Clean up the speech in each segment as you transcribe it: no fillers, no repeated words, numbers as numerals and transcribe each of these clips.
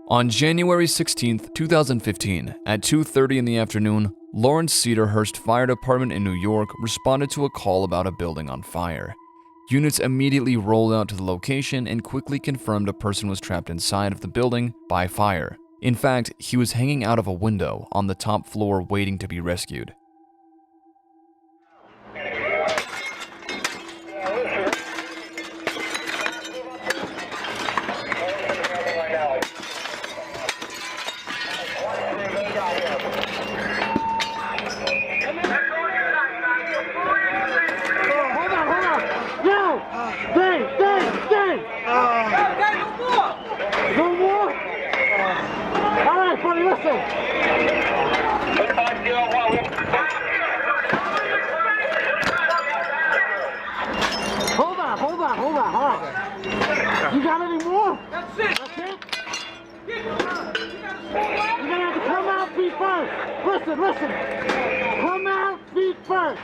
On January 16, 2015, at 2:30 in the afternoon, Lawrence Cedarhurst Fire Department in New York responded to a call about a building on fire. Units immediately rolled out to the location and quickly confirmed a person was trapped inside of the building by fire. In fact, he was hanging out of a window on the top floor waiting to be rescued. Hold on. You got any more? That's it. You're gonna have to come out feet first. Listen. Come out feet first.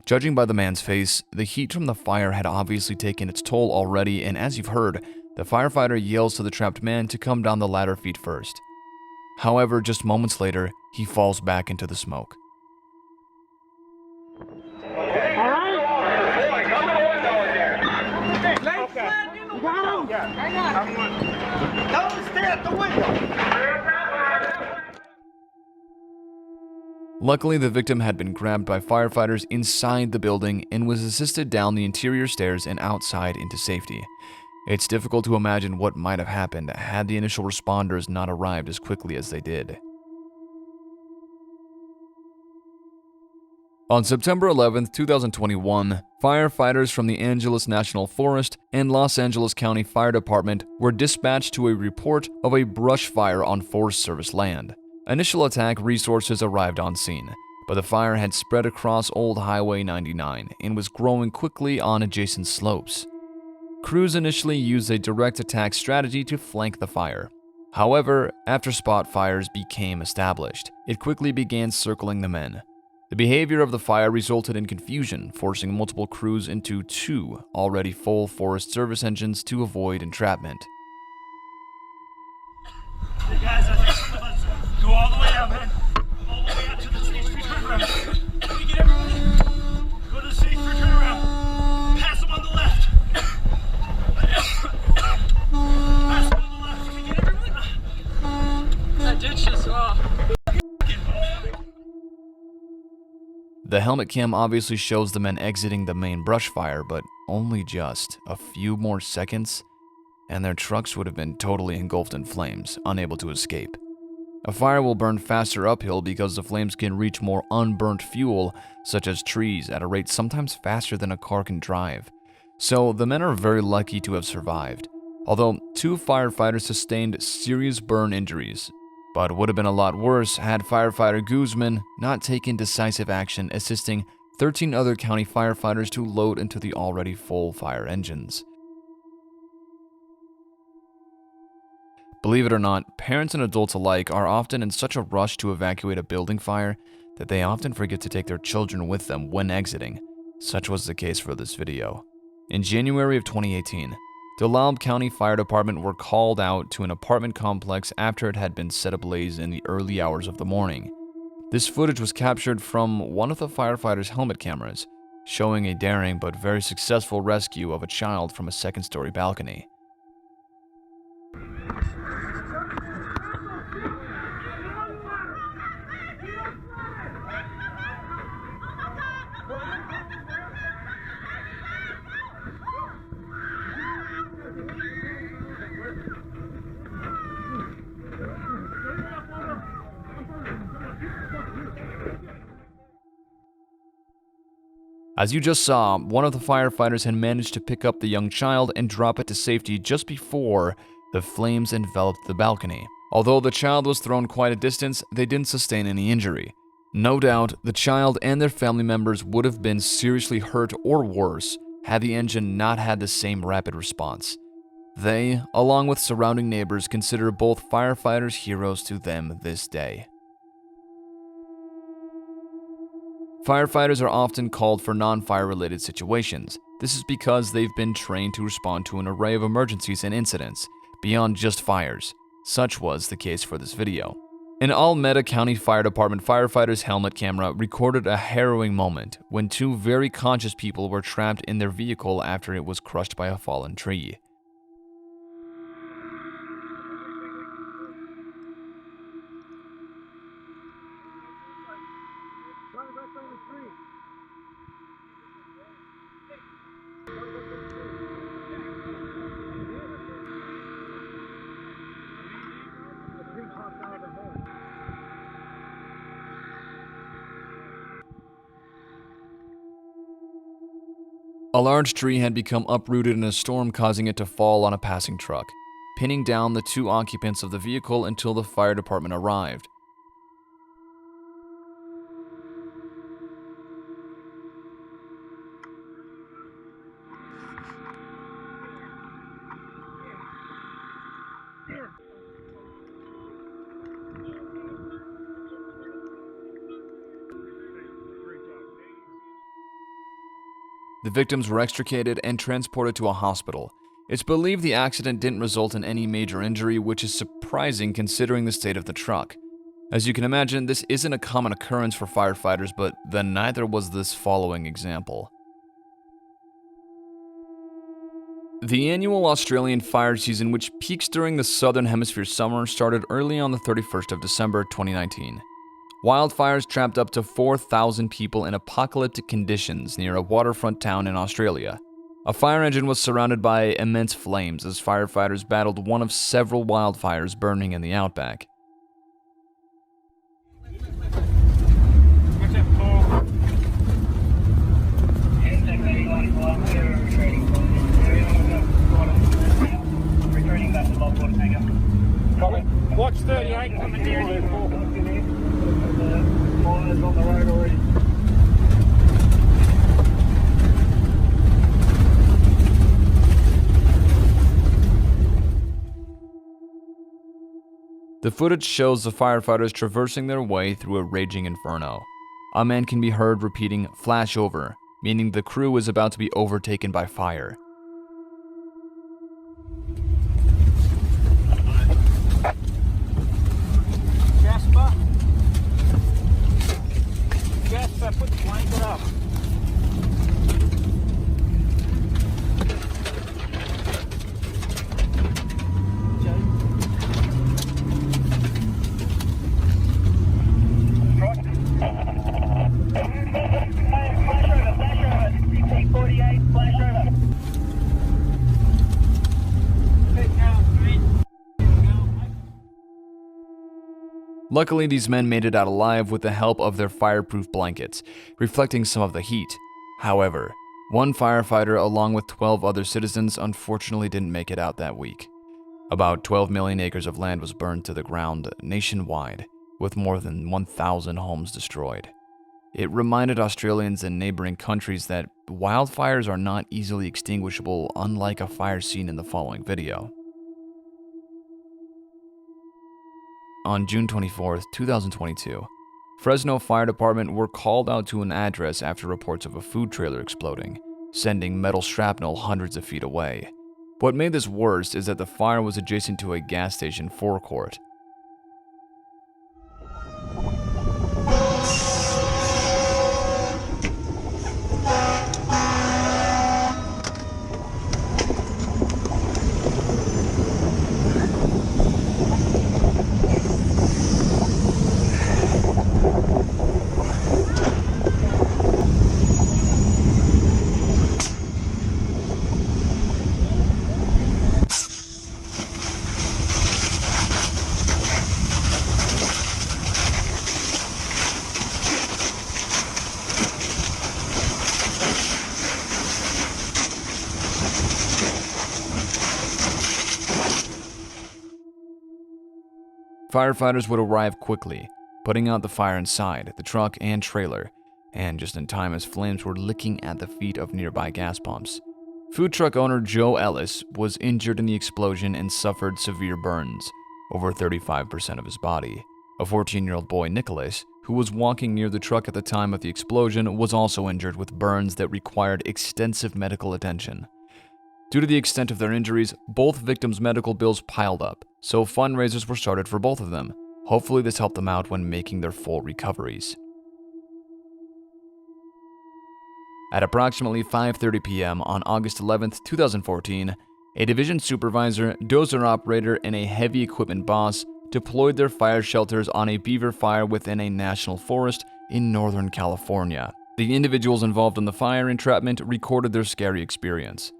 Judging by the man's face, the heat from the fire had obviously taken its toll already, and as you've heard, the firefighter yells to the trapped man to come down the ladder feet first. However, just moments later, he falls back into the smoke. Luckily, the victim had been grabbed by firefighters inside the building and was assisted down the interior stairs and outside into safety. It's difficult to imagine what might have happened had the initial responders not arrived as quickly as they did. On September 11, 2021, firefighters from the Angeles National Forest and Los Angeles County Fire Department were dispatched to a report of a brush fire on Forest Service land. Initial attack resources arrived on scene, but the fire had spread across Old Highway 99 and was growing quickly on adjacent slopes. Crews initially used a direct attack strategy to flank the fire. However, after spot fires became established, it quickly began circling the men. The behavior of the fire resulted in confusion, forcing multiple crews into two already full Forest Service engines to avoid entrapment. Hey guys, I think some of us go all the way out, man. All the way out to the stage 3 turnaround. Let me get everyone. Go to the stage 3 turnaround. Pass them on the left. Pass them on the left. Let me get everyone. That ditch just off. The helmet cam obviously shows the men exiting the main brush fire, but only just a few more seconds, and their trucks would have been totally engulfed in flames, unable to escape. A fire will burn faster uphill because the flames can reach more unburnt fuel, such as trees, at a rate sometimes faster than a car can drive. So the men are very lucky to have survived, although 2 firefighters sustained serious burn injuries. But would have been a lot worse had firefighter Guzman not taken decisive action, assisting 13 other county firefighters to load into the already full fire engines. Believe it or not, parents and adults alike are often in such a rush to evacuate a building fire that they often forget to take their children with them when exiting. Such was the case for this video. In January of 2018, DeKalb County Fire Department were called out to an apartment complex after it had been set ablaze in the early hours of the morning. This footage was captured from one of the firefighters' helmet cameras, showing a daring but very successful rescue of a child from a second-story balcony. As you just saw, one of the firefighters had managed to pick up the young child and drop it to safety just before the flames enveloped the balcony. Although the child was thrown quite a distance, they didn't sustain any injury. No doubt, the child and their family members would have been seriously hurt or worse had the engine not had the same rapid response. They, along with surrounding neighbors, consider both firefighters heroes to them this day. Firefighters are often called for non-fire related situations. This is because they've been trained to respond to an array of emergencies and incidents, beyond just fires. Such was the case for this video. An Alameda County Fire Department firefighter's helmet camera recorded a harrowing moment when two very conscious people were trapped in their vehicle after it was crushed by a fallen tree. A large tree had become uprooted in a storm, causing it to fall on a passing truck, pinning down the two occupants of the vehicle until the fire department arrived. The victims were extricated and transported to a hospital. It's believed the accident didn't result in any major injury, which is surprising considering the state of the truck. As you can imagine, this isn't a common occurrence for firefighters, but then neither was this following example. The annual Australian fire season, which peaks during the Southern Hemisphere summer, started early on the 31st of December 2019. Wildfires trapped up to 4,000 people in apocalyptic conditions near a waterfront town in Australia. A fire engine was surrounded by immense flames as firefighters battled one of several wildfires burning in the outback. Watch 38 coming down. Fires on the road already. The footage shows the firefighters traversing their way through a raging inferno. A man can be heard repeating "flash over," meaning the crew is about to be overtaken by fire. Jasper, put the blanket up. Luckily, these men made it out alive with the help of their fireproof blankets, reflecting some of the heat. However, one firefighter along with 12 other citizens unfortunately didn't make it out that week. About 12 million acres of land was burned to the ground nationwide, with more than 1,000 homes destroyed. It reminded Australians and neighboring countries that wildfires are not easily extinguishable, unlike a fire seen in the following video. On June 24, 2022, Fresno Fire Department were called out to an address after reports of a food trailer exploding, sending metal shrapnel hundreds of feet away. What made this worse is that the fire was adjacent to a gas station forecourt. Firefighters would arrive quickly, putting out the fire inside the truck and trailer, and just in time as flames were licking at the feet of nearby gas pumps. Food truck owner Joe Ellis was injured in the explosion and suffered severe burns, over 35% of his body. A 14-year-old boy, Nicholas, who was walking near the truck at the time of the explosion, was also injured with burns that required extensive medical attention. Due to the extent of their injuries, both victims' medical bills piled up, so fundraisers were started for both of them. Hopefully this helped them out when making their full recoveries. At approximately 5:30 p.m. on August 11, 2014, a division supervisor, dozer operator, and a heavy equipment boss deployed their fire shelters on a beaver fire within a national forest in Northern California. The individuals involved in the fire entrapment recorded their scary experience.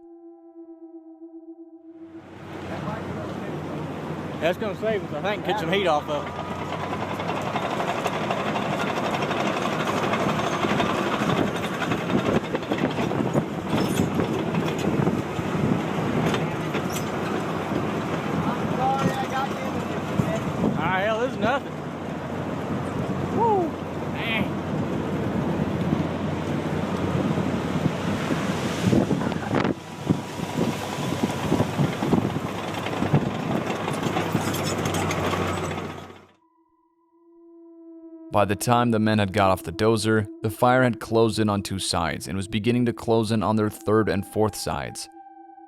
That's going to save us, I think, get some heat off of it. Hell, this is nothing. Woo! Dang. By the time the men had got off the dozer, the fire had closed in on two sides and was beginning to close in on their third and fourth sides.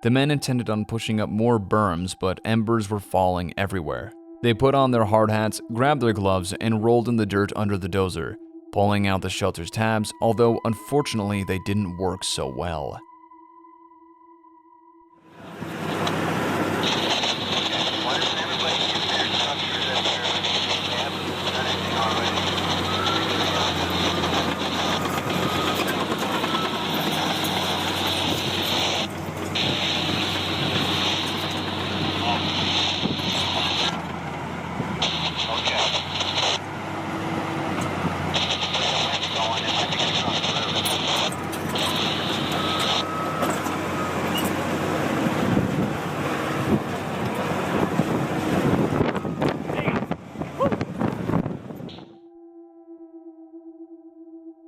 The men intended on pushing up more berms, but embers were falling everywhere. They put on their hard hats, grabbed their gloves, and rolled in the dirt under the dozer, pulling out the shelter's tabs, although unfortunately they didn't work so well.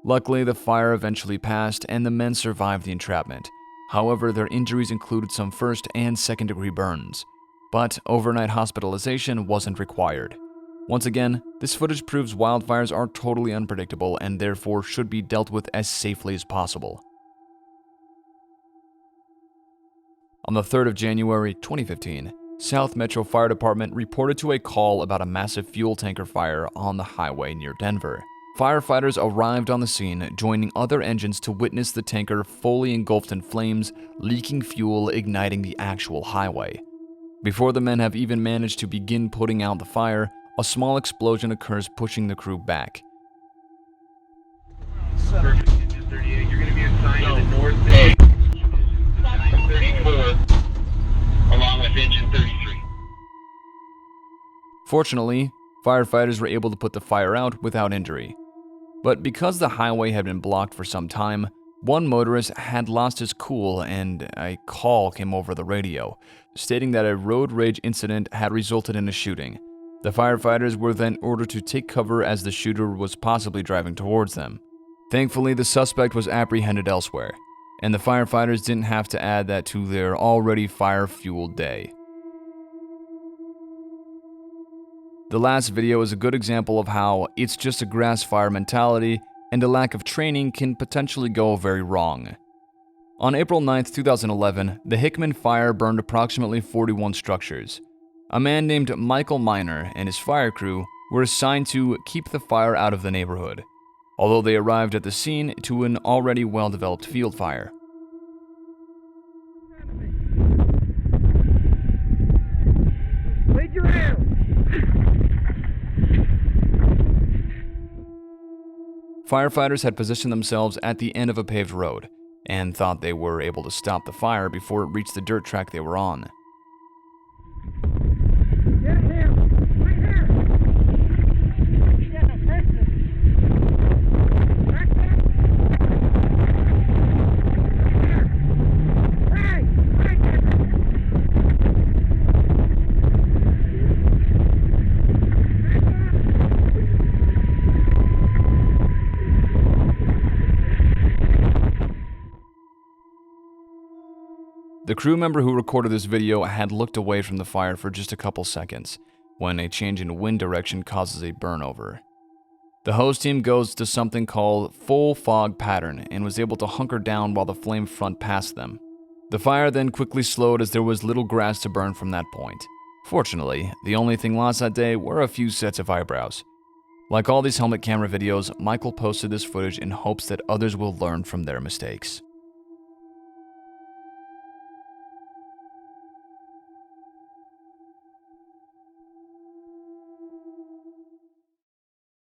Luckily, the fire eventually passed and the men survived the entrapment. However, their injuries included some first and second-degree burns, but overnight hospitalization wasn't required. Once again, this footage proves wildfires are totally unpredictable and therefore should be dealt with as safely as possible. On the 3rd of January 2015, South Metro Fire Department reported to a call about a massive fuel tanker fire on the highway near Denver. Firefighters arrived on the scene, joining other engines to witness the tanker fully engulfed in flames, leaking fuel, igniting the actual highway. Before the men have even managed to begin putting out the fire, a small explosion occurs, pushing the crew back. Perfect, engine 38, you're going to be assigned to the north bay, 34, along with engine 33. Fortunately, firefighters were able to put the fire out without injury. But because the highway had been blocked for some time, one motorist had lost his cool and a call came over the radio, stating that a road rage incident had resulted in a shooting. The firefighters were then ordered to take cover as the shooter was possibly driving towards them. Thankfully, the suspect was apprehended elsewhere, and the firefighters didn't have to add that to their already fire-fueled day. The last video is a good example of how it's just a grass fire mentality and a lack of training can potentially go very wrong. On April 9, 2011, the Hickman fire burned approximately 41 structures. A man named Michael Miner and his fire crew were assigned to keep the fire out of the neighborhood, although they arrived at the scene to an already well-developed field fire. Wait your hand! Firefighters had positioned themselves at the end of a paved road and thought they were able to stop the fire before it reached the dirt track they were on. Get him! Right here! Get a picture! Back there! Here! Hey! Right there! The crew member who recorded this video had looked away from the fire for just a couple seconds, when a change in wind direction causes a burnover. The hose team goes to something called full fog pattern and was able to hunker down while the flame front passed them. The fire then quickly slowed as there was little grass to burn from that point. Fortunately, the only thing lost that day were a few sets of eyebrows. Like all these helmet camera videos, Michael posted this footage in hopes that others will learn from their mistakes.